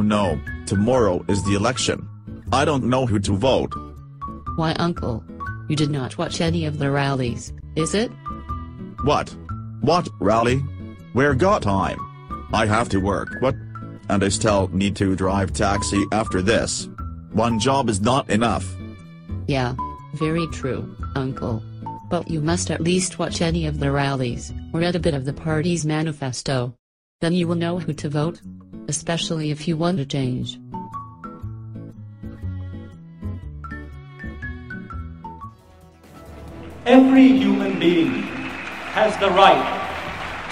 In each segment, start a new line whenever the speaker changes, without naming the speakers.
no, tomorrow is the election. I don't know who to vote.
Why, uncle? You did not watch any of the rallies, is it?
What? What rally? Where got time? I have to work, what? And I still need to drive taxi after this. One job is not enough.
Yeah, very true, uncle. But you must at least watch any of the rallies, or read a bit of the party's manifesto. Then you will know who to vote. Especially if you want to change.
Every human being has the right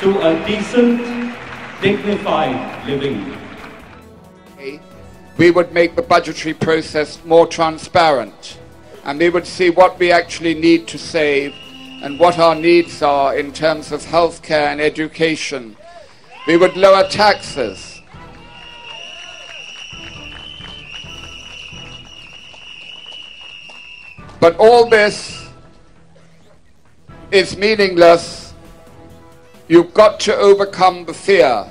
to a decent, dignified living.
We would make the budgetary process more transparent, and we would see what we actually need to save and what our needs are in terms of healthcare and education. We would lower taxes. But all this is meaningless. You've got to overcome the fear.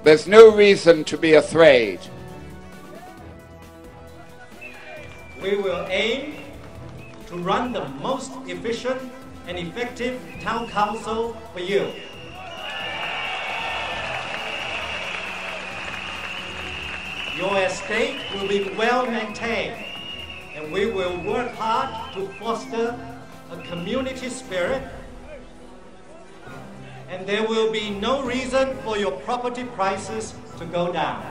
There's no reason to be afraid.
We will aim to run the most efficient and effective town council for you. Your estate will be well maintained, and we will work hard to foster a community spirit, and there will be no reason for your property prices to go down.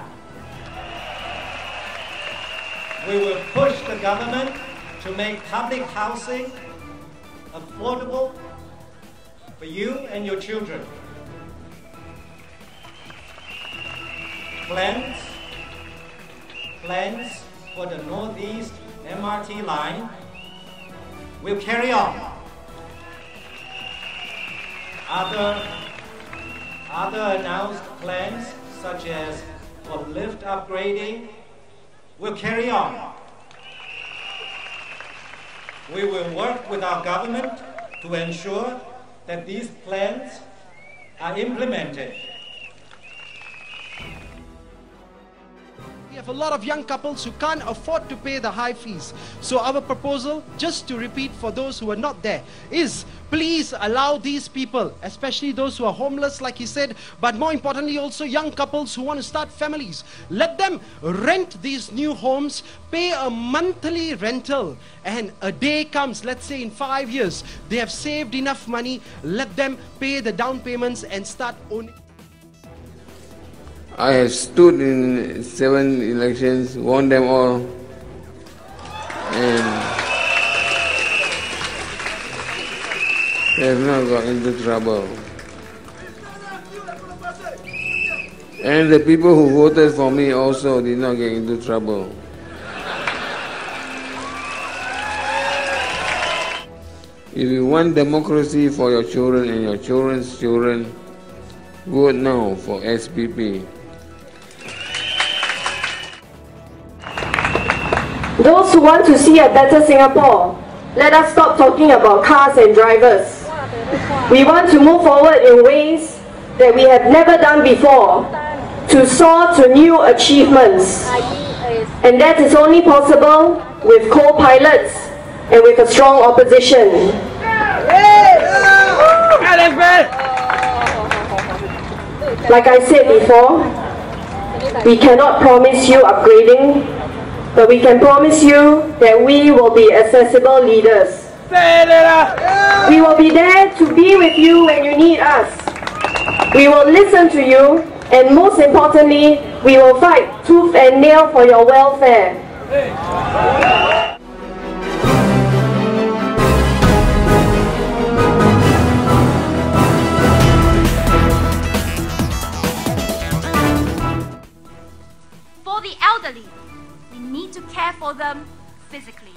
We will push the government to make public housing affordable for you and your children. Plans for the Northeast MRT line will carry on. Other announced plans, such as for lift upgrading, will carry on. We will work with our government to ensure that these plans are implemented.
We have a lot of young couples who can't afford to pay the high fees. So our proposal, just to repeat for those who are not there, is please allow these people, especially those who are homeless, like he said, but more importantly also young couples who want to start families, let them rent these new homes, pay a monthly rental, and a day comes, let's say in 5 years, they have saved enough money, let them pay the down payments and start owning.
I have stood in 7 elections, won them all, and have not got into trouble. And the people who voted for me also did not get into trouble. If you want democracy for your children and your children's children, vote now for SPP.
Those who want to see a better Singapore, let us stop talking about cars and drivers. We want to move forward in ways that we have never done before, to soar to new achievements. And that is only possible with co-pilots and with a strong opposition. Like I said before, we cannot promise you upgrading, but we can promise you that we will be accessible leaders. We will be there to be with you when you need us. We will listen to you, and most importantly, we will fight tooth and nail for your welfare.
For the elderly, we need to care for them physically.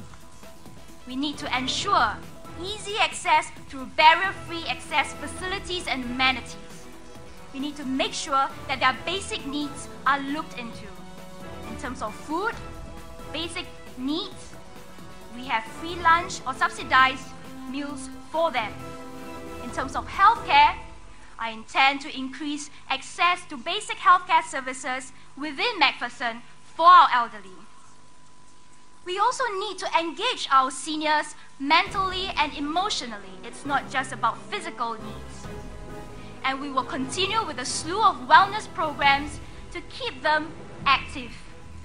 We need to ensure easy access through barrier-free access facilities and amenities. We need to make sure that their basic needs are looked into. In terms of food, basic needs, we have free lunch or subsidized meals for them. In terms of healthcare, I intend to increase access to basic healthcare services within MacPherson for our elderly. We also need to engage our seniors mentally and emotionally. It's not just about physical needs. And we will continue with a slew of wellness programs to keep them active,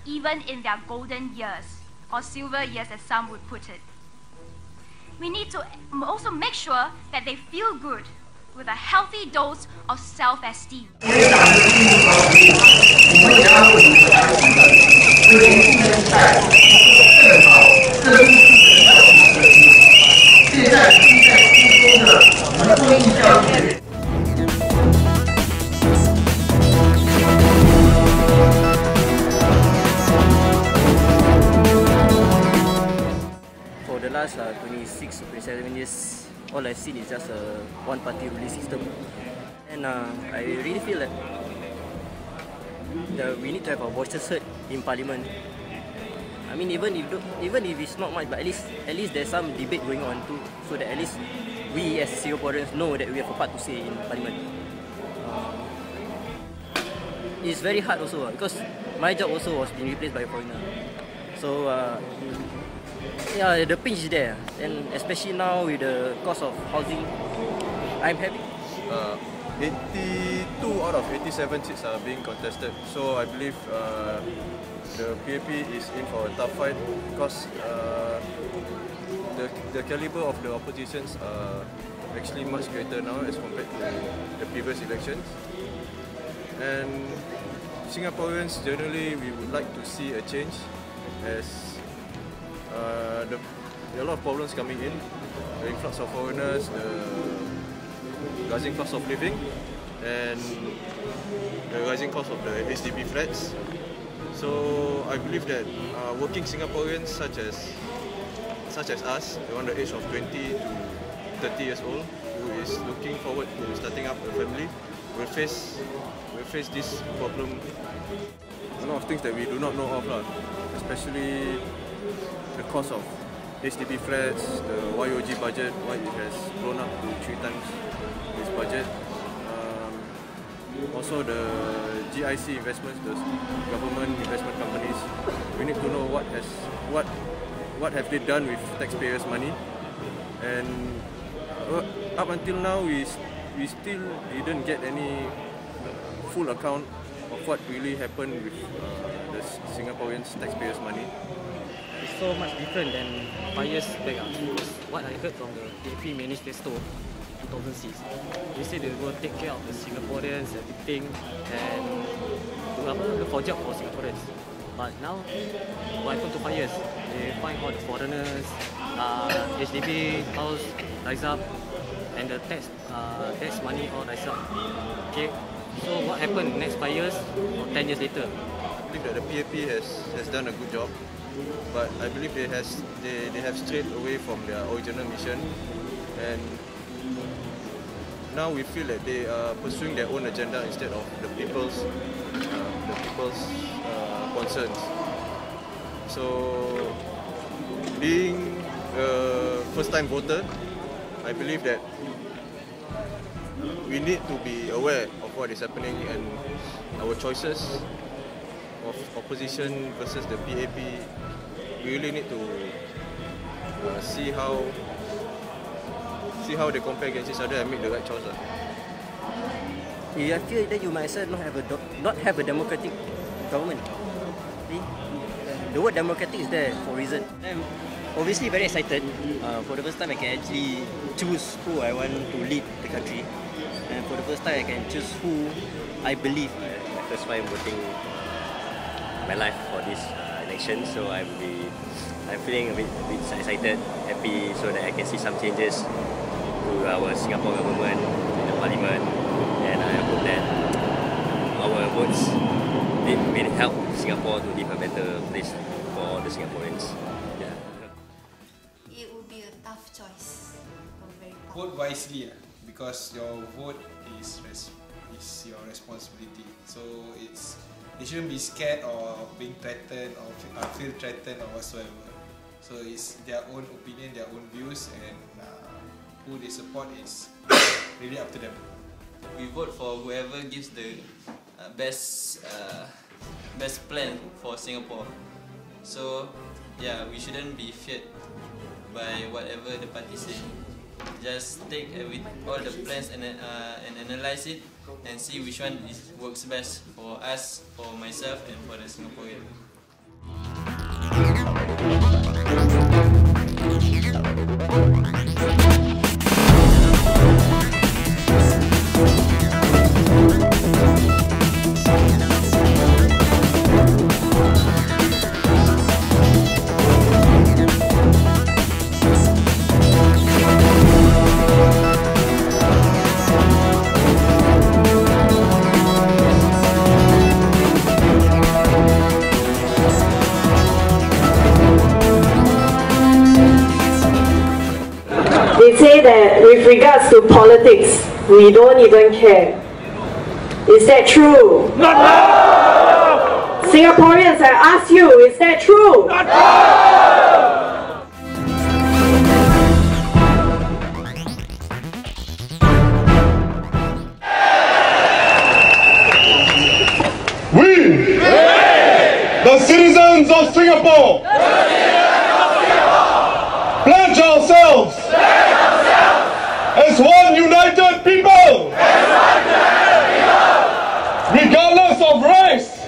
even in their golden years, or silver years as some would put it. We need to also make sure that they feel good with a healthy dose of self-esteem.
For the last 26 to 27 years, all I've seen is just a one-party ruling system. And I really feel that we need to have our voices heard in Parliament. I mean, even if it's not much, but at least there's some debate going on too, so that at least we as Singaporeans know that we have a part to say in Parliament. It's very hard also because my job also was being replaced by a foreigner. So yeah, the pinch is there, and especially now with the cost of housing, I'm happy.
82 out of 87 seats are being contested, so I believe the PAP is in for a tough fight because the caliber of the oppositions are actually much greater now as compared to the previous elections. And Singaporeans generally, we would like to see a change as there are a lot of problems coming in, the influx of foreigners, the rising cost of living, and the rising cost of the HDB flats. So I believe that working Singaporeans such as us, around the age of 20 to 30 years old, who is looking forward to starting up a family, will face this problem. A lot of things that we do not know of, especially the cost of HDB flats, the YOG budget, why it has blown up to 3 times this budget. Also the GIC investments, the government investment companies. We need to know what have they done with taxpayers' money, and up until now we still didn't get any full account of what really happened with the Singaporeans' taxpayers' money.
It's so much different than 5 years back. What I heard from the PAP manifesto 2006, they said they will take care of the Singaporeans, everything, and do for job for Singaporeans. But now, what happened to 5 years? They find all the foreigners, HDB house rise up, and the tax money all rise up. Okay, so what happened next 5 years or 10 years later?
I believe that the PAP has done a good job, but I believe they have strayed away from their original mission, and now we feel that they are pursuing their own agenda instead of the people's concerns. So, being a first-time voter, I believe that we need to be aware of what is happening, and our choices of opposition versus the PAP, we really need to see how they compare against each other and make the right choice.
I feel that you might as well not have a democratic government. See? The word democratic is there for a reason. I'm obviously very excited. For the first time I can actually choose who I want to lead the country. And for the first time I can choose who I believe.
My first time voting my life for this election, so I'm feeling a bit excited, happy, so that I can see some changes to our Singapore government, in the parliament, and I hope that our votes will help Singapore to live a better place for all the Singaporeans. Yeah.
It would be a tough choice.
Vote wisely, because your vote is your responsibility. So they shouldn't be scared or being threatened or feel threatened or whatsoever. So it's their own opinion, their own views, and who they support is really up to them.
We vote for whoever gives the best best plan for Singapore. So yeah, we shouldn't be feared by whatever the party say. Just take all the plans and analyze it and see which one works best for us, for myself, and for the Singaporean.
They say that with regards to politics, we don't even care. Is that true?
Not now!
Singaporeans, I ask you, is that true?
Not now!
We, the citizens of Singapore, pledge ourselves as one united people, regardless of race,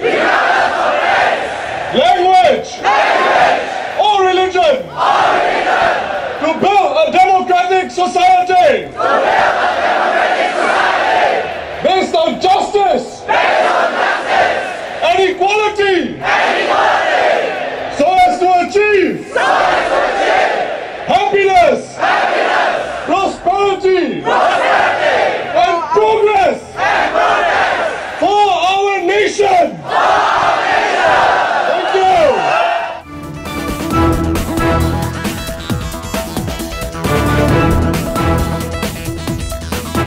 language, or religion, to build a democratic society based on justice and equality, so as to achieve happiness, prosperity, and progress for our nation.